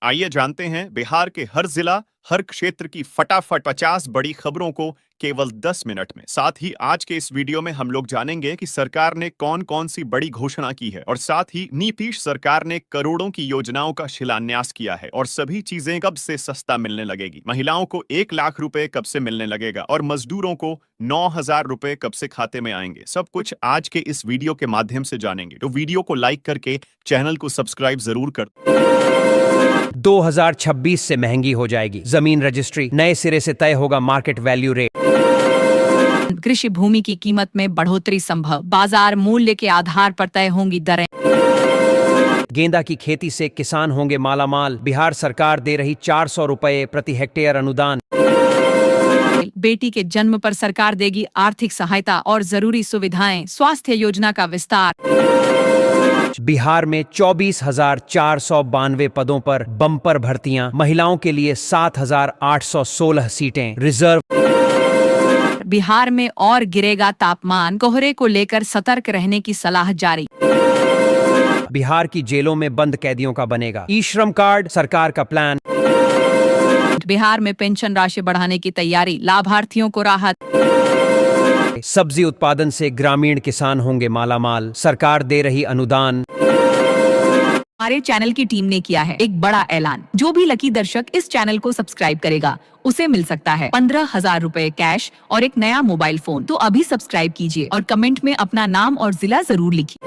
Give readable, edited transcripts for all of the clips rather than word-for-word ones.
आइए जानते हैं बिहार के हर जिला, हर क्षेत्र की फटाफट 50 बड़ी खबरों को केवल 10 मिनट में। साथ ही आज के इस वीडियो में हम लोग जानेंगे कि सरकार ने कौन-कौन सी बड़ी घोषणा की है और साथ ही नीतीश सरकार ने करोड़ों की योजनाओं का शिलान्यास किया है और सभी चीजें कब से सस्ता मिलने लगेगी। महिलाओं को 1 लाख रुपए कब से मिलने लगेगा और मजदूरों को 9,000 रुपए कब से खाते में आएंगे। सब कुछ आज के इस वीडियो के माध्यम से जानेंगे। तो वीडियो को लाइक करके चैनल को सब्सक्राइब जरूर कर। 2026 से महंगी हो जाएगी जमीन रजिस्ट्री, नए सिरे से तय होगा मार्केट वैल्यू रेट। कृषि भूमि की कीमत में बढ़ोतरी संभव, बाजार मूल्य के आधार पर तय होंगी दरें। गेंदा की खेती से किसान होंगे मालामाल, बिहार सरकार दे रही 400 रुपए प्रति हेक्टेयर अनुदान। बेटी के जन्म पर सरकार देगी आर्थिक सहायता और जरूरी सुविधाएं, स्वास्थ्य योजना का विस्तार। बिहार में 24,492 पदों पर बम्पर भर्तियां, महिलाओं के लिए 7,816 सीटें रिजर्व। बिहार में और गिरेगा तापमान, कोहरे को लेकर सतर्क रहने की सलाह जारी। बिहार की जेलों में बंद कैदियों का बनेगा ई श्रम कार्ड, सरकार का प्लान। बिहार में पेंशन राशि बढ़ाने की तैयारी, लाभार्थियों को राहत। सब्जी उत्पादन से ग्रामीण किसान होंगे मालामाल, सरकार दे रही अनुदान। हमारे चैनल की टीम ने किया है एक बड़ा ऐलान। जो भी लकी दर्शक इस चैनल को सब्सक्राइब करेगा उसे मिल सकता है 15,000 रुपए कैश और एक नया मोबाइल फोन। तो अभी सब्सक्राइब कीजिए और कमेंट में अपना नाम और जिला जरूर लिखिए।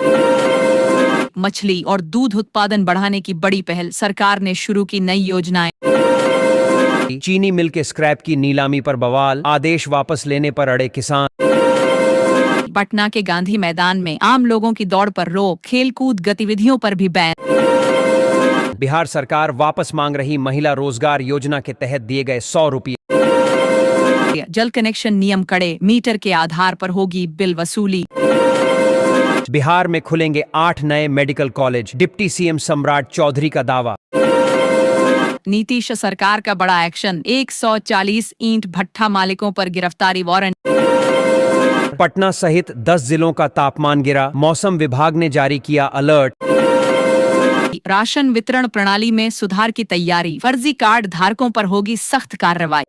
मछली और दूध उत्पादन बढ़ाने की बड़ी पहल, सरकार ने शुरू की नई योजनाएं। चीनी मिल के स्क्रैप की नीलामी पर बवाल, आदेश वापस लेने पर अड़े किसान। पटना के गांधी मैदान में आम लोगों की दौड़ पर रोक, खेलकूद गतिविधियों पर भी बैन। बिहार सरकार वापस मांग रही महिला रोजगार योजना के तहत दिए गए 100 रुपये। जल कनेक्शन नियम कड़े, मीटर के आधार पर होगी बिल वसूली। बिहार में खुलेंगे 8 नए मेडिकल कॉलेज, डिप्टी सीएम सम्राट चौधरी का दावा। नीतीश सरकार का बड़ा एक्शन, 140 ईंट भट्ठा मालिकों पर गिरफ्तारी वारंट। पटना सहित 10 जिलों का तापमान गिरा, मौसम विभाग ने जारी किया अलर्ट। राशन वितरण प्रणाली में सुधार की तैयारी, फर्जी कार्ड धारकों पर होगी सख्त कार्रवाई।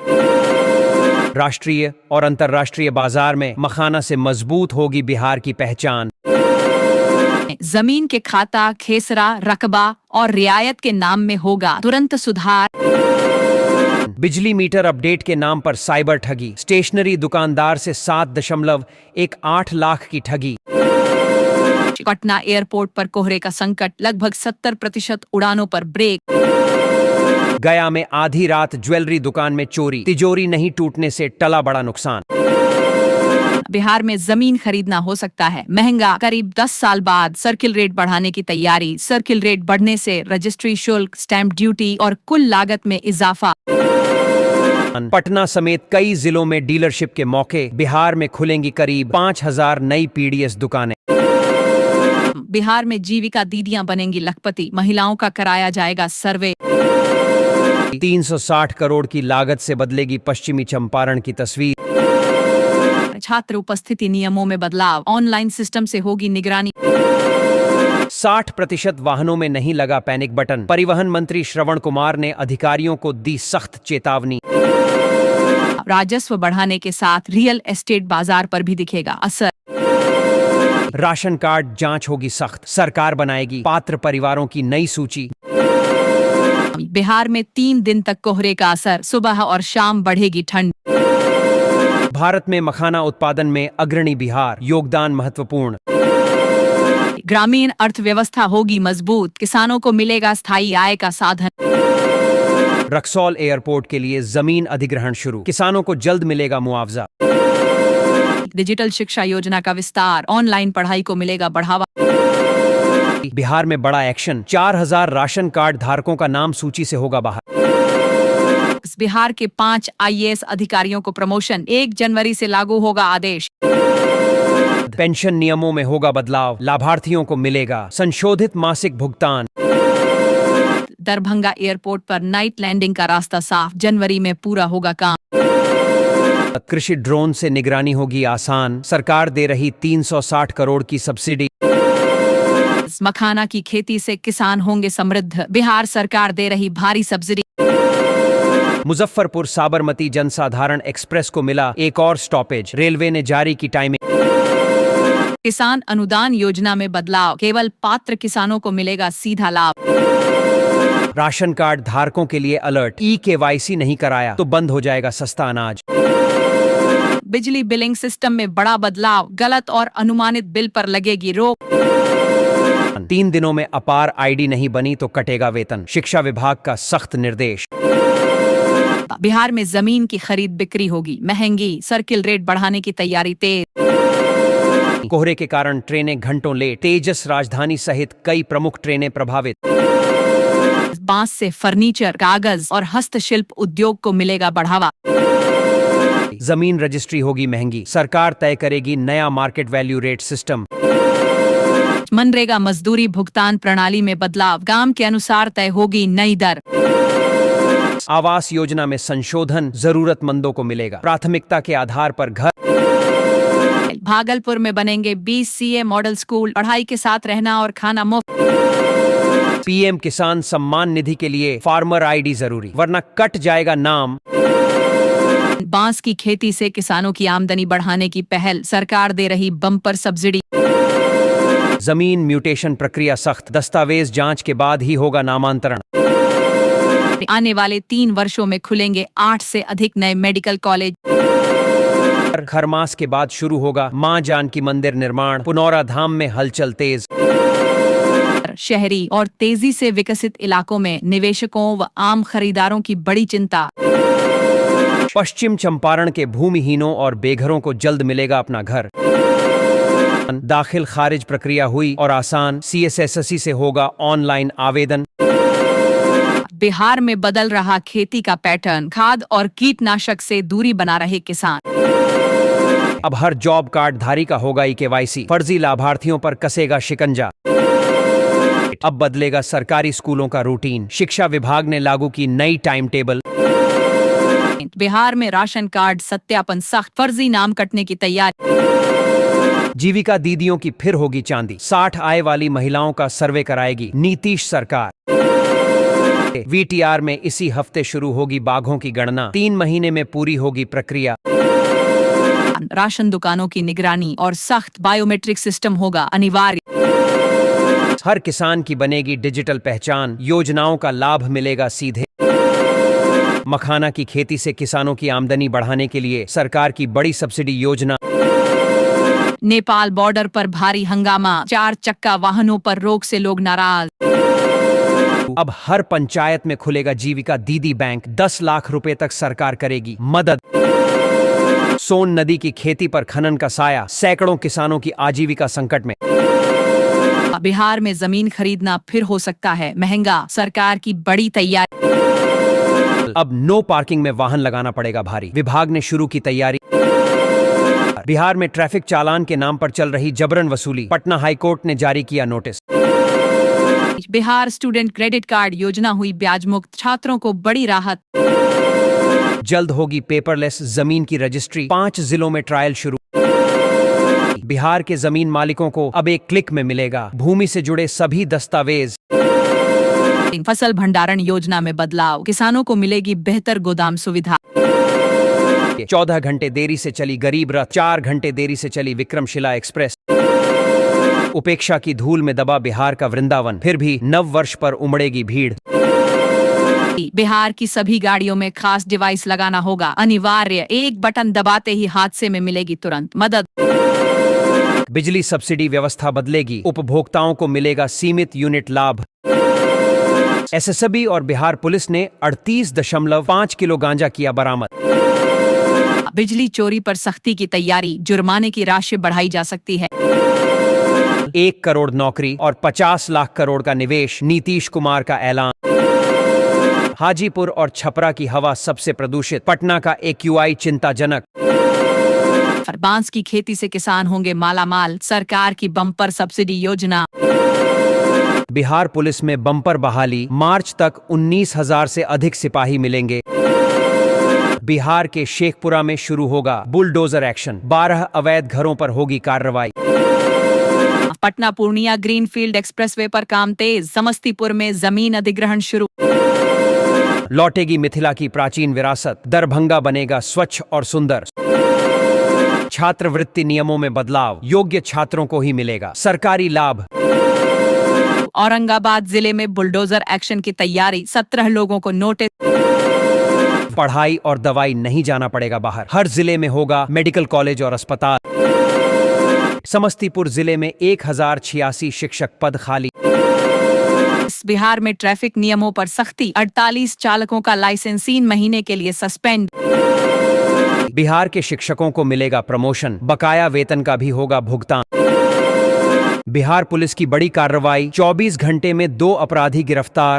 राष्ट्रीय और अंतर्राष्ट्रीय बाजार में मखाना से मजबूत होगी बिहार की पहचान। जमीन के खाता, खेसरा, रकबा और रियायत के नाम में होगा तुरंत सुधार। बिजली मीटर अपडेट के नाम पर साइबर ठगी, स्टेशनरी दुकानदार से 7.18 लाख की ठगी। पटना एयरपोर्ट पर कोहरे का संकट, लगभग 70% उड़ानों पर ब्रेक। गया में आधी रात ज्वेलरी दुकान में चोरी, तिजोरी नहीं टूटने से टला बड़ा नुकसान। बिहार में जमीन खरीदना हो सकता है महंगा, करीब 10 साल बाद सर्किल रेट बढ़ाने की तैयारी। सर्किल रेट बढ़ने से रजिस्ट्री शुल्क, स्टैंप ड्यूटी और कुल लागत में इजाफा। पटना समेत कई जिलों में डीलरशिप के मौके, बिहार में खुलेंगी करीब 5,000 नई पीडीएस दुकानें। बिहार में जीविका दीदियां बनेंगी लखपति, महिलाओं का कराया जाएगा सर्वे। 360 करोड़ की लागत से बदलेगी पश्चिमी चंपारण की तस्वीर। छात्र उपस्थिति नियमों में बदलाव, ऑनलाइन सिस्टम से होगी निगरानी। 60% वाहनों में नहीं लगा पैनिक बटन, परिवहन मंत्री श्रवण कुमार ने अधिकारियों को दी सख्त चेतावनी। राजस्व बढ़ाने के साथ रियल एस्टेट बाजार पर भी दिखेगा असर। राशन कार्ड जांच होगी सख्त, सरकार बनाएगी पात्र परिवारों की नई सूची। बिहार में 3 दिन तक कोहरे का असर, सुबह और शाम बढ़ेगी ठंड। भारत में मखाना उत्पादन में अग्रणी बिहार, योगदान महत्वपूर्ण। ग्रामीण अर्थव्यवस्था होगी मजबूत, किसानों को मिलेगा स्थायी आय का साधन। रक्सौल एयरपोर्ट के लिए जमीन अधिग्रहण शुरू, किसानों को जल्द मिलेगा मुआवजा। डिजिटल शिक्षा योजना का विस्तार, ऑनलाइन पढ़ाई को मिलेगा बढ़ावा। बिहार में बड़ा एक्शन, 4,000 राशन कार्ड धारकों का नाम सूची से होगा बाहर। बिहार के 5 आईएएस अधिकारियों को प्रमोशन, 1 जनवरी से लागू होगा आदेश। पेंशन नियमों में होगा बदलाव, लाभार्थियों को मिलेगा संशोधित मासिक भुगतान। दरभंगा एयरपोर्ट पर नाइट लैंडिंग का रास्ता साफ, जनवरी में पूरा होगा काम। कृषि ड्रोन से निगरानी होगी आसान, सरकार दे रही 360 करोड़ की सब्सिडी। मखाना की खेती से किसान होंगे समृद्ध, बिहार सरकार दे रही भारी सब्सिडी। मुजफ्फरपुर साबरमती जनसाधारण एक्सप्रेस को मिला एक और स्टॉपेज, रेलवे ने जारी की टाइमिंग। किसान अनुदान योजना में बदलाव, केवल पात्र किसानों को मिलेगा सीधा लाभ। राशन कार्ड धारकों के लिए अलर्ट, KYC नहीं कराया तो बंद हो जाएगा सस्ता अनाज। बिजली बिलिंग सिस्टम में बड़ा बदलाव, गलत और अनुमानित बिल पर लगेगी रोक। 3 दिनों में अपार ID नहीं बनी तो कटेगा वेतन, शिक्षा विभाग का सख्त निर्देश। बिहार में जमीन की खरीद बिक्री होगी महंगी, सर्किल रेट बढ़ाने की तैयारी तेज। कोहरे के कारण ट्रेनें घंटों लेट, तेजस राजधानी सहित कई प्रमुख ट्रेनें प्रभावित। बांस से फर्नीचर, कागज और हस्तशिल्प उद्योग को मिलेगा बढ़ावा। जमीन रजिस्ट्री होगी महंगी, सरकार तय करेगी नया market value rate system. MNREGA मजदूरी भुगतान प्रणाली में बदलाव, काम के अनुसार तय होगी नई दर। आवास योजना में संशोधन, जरूरतमंदों को मिलेगा प्राथमिकता के आधार पर घर। भागलपुर में बनेंगे 20 CA मॉडल स्कूल, पढ़ाई के साथ रहना और खाना मुफ्त। PM किसान सम्मान निधि के लिए फार्मर ID जरूरी, वरना कट जाएगा नाम। बांस की खेती से किसानों की आमदनी बढ़ाने की पहल, सरकार दे रही बम्पर सब्सिडी। जमीन म्यूटेशन प्रक्रिया सख्त, दस्तावेज जांच के बाद ही होगा नामांतरण। आने वाले 3 वर्षों में खुलेंगे 8 से अधिक नए मेडिकल कॉलेज। खरमास के बाद शुरू होगा मां जानकी मंदिर निर्माण, पुनौरा धाम में हलचल तेज। शहरी और तेजी से विकसित इलाकों में निवेशकों व आम खरीदारों की बड़ी चिंता। पश्चिम चंपारण के भूमिहीनों और बेघरों को जल्द मिलेगा अपना घर। दाखिल खारिज प्रक्रिया हुई और आसान, CSSSC से होगा ऑनलाइन आवेदन। बिहार में बदल रहा खेती का पैटर्न, खाद और कीटनाशक से दूरी बना रहे किसान। अब हर जॉब कार्ड धारी का होगा KYC, फर्जी लाभार्थियों पर कसेगा शिकंजा। अब बदलेगा सरकारी स्कूलों का रूटीन, शिक्षा विभाग ने लागू की नई टाइम टेबल। बिहार में राशन कार्ड सत्यापन सख्त, फर्जी नाम कटने की तैयारी। जीविका दीदियों की फिर होगी चांदी, 60 आय वाली महिलाओं का सर्वे कराएगी नीतीश सरकार। VTR में इसी हफ्ते शुरू होगी बाघों की गणना, 3 महीने में पूरी होगी प्रक्रिया। राशन दुकानों की निगरानी और सख्त बायोमेट्रिक सिस्टम होगा अनिवार्य। हर किसान की बनेगी डिजिटल पहचान, योजनाओं का लाभ मिलेगा सीधे। मखाना की खेती से किसानों की आमदनी बढ़ाने के लिए सरकार की बड़ी सब्सिडी योजना। नेपाल बॉर्डर पर भारी हंगामा, 4 चक्का वाहनों पर रोक से लोग नाराज। अब हर पंचायत में खुलेगा जीविका दीदी बैंक, 10 लाख रुपए तक सरकार करेगी मदद। सोन नदी की खेती पर खनन का साया, सैकड़ों किसानों की आजीविका संकट में। बिहार में जमीन खरीदना फिर हो सकता है महंगा, सरकार की बड़ी तैयारी। अब नो पार्किंग में वाहन लगाना पड़ेगा भारी, विभाग ने शुरू की तैयारी। बिहार में ट्रैफिक चालान के नाम पर चल रही जबरन वसूली, पटना हाईकोर्ट ने जारी किया notice. Bihar student credit card योजना हुई ब्याज मुक्त, छात्रों को बड़ी राहत। जल्द होगी पेपरलेस जमीन की रजिस्ट्री, 5 जिलों में ट्रायल शुरू। बिहार के जमीन मालिकों को अब एक क्लिक में मिलेगा भूमि से जुड़े सभी दस्तावेज। फसल भंडारण योजना में बदलाव, किसानों को मिलेगी बेहतर गोदाम सुविधा। 14 घंटे देरी से चली गरीब रथ, 4 घंटे देरी से चली विक्रमशिला एक्सप्रेस। उपेक्षा की धूल में दबा बिहार का वृंदावन, फिर भी नव वर्ष पर उमड़ेगी भीड़। बिहार की सभी गाड़ियों में खास डिवाइस लगाना होगा अनिवार्य, एक बटन दबाते ही हादसे में मिलेगी तुरंत मदद। बिजली सब्सिडी व्यवस्था बदलेगी, उपभोक्ताओं को मिलेगा सीमित यूनिट लाभ। SSB और बिहार पुलिस ने 38.5 किलो गांजा किया बरामद। बिजली चोरी पर सख्ती की तैयारी, जुर्माने की राशि बढ़ाई जा सकती है। 1 करोड़ नौकरी और 50 लाख करोड़ का निवेश, नीतीश कुमार का ऐलान। हाजीपुर और छपरा की हवा सबसे प्रदूषित, पटना का AQI चिंताजनक। बांस की खेती से किसान होंगे मालामाल, सरकार की बम्पर सब्सिडी योजना। बिहार पुलिस में बम्पर बहाली, मार्च तक 19,000 से अधिक सिपाही मिलेंगे। बिहार के शेखपुरा में शुरू होगा बुलडोजर एक्शन, 12 अवैध घरों पर होगी कार्रवाई। पटना पूर्णिया ग्रीनफील्ड एक्सप्रेसवे पर काम तेज, समस्तीपुर में जमीन अधिग्रहण शुरू। लौटेगी मिथिला की प्राचीन विरासत, दरभंगा बनेगा स्वच्छ और सुंदर। छात्रवृत्ति नियमों में बदलाव, योग्य छात्रों को ही मिलेगा सरकारी लाभ। औरंगाबाद जिले में बुलडोजर एक्शन की तैयारी, 17 लोगों को नोटिस। पढ़ाई और दवाई नहीं जाना पड़ेगा बाहर, हर जिले में होगा मेडिकल कॉलेज और अस्पताल। समस्तीपुर जिले में 1086 शिक्षक पद खाली। बिहार में ट्रैफिक नियमों पर सख्ती, 48 चालकों का लाइसेंस 3 महीने के लिए सस्पेंड। बिहार के शिक्षकों को मिलेगा प्रमोशन, बकाया वेतन का भी होगा भुगतान। बिहार पुलिस की बड़ी कार्रवाई, 24 घंटे में 2 अपराधी गिरफ्तार।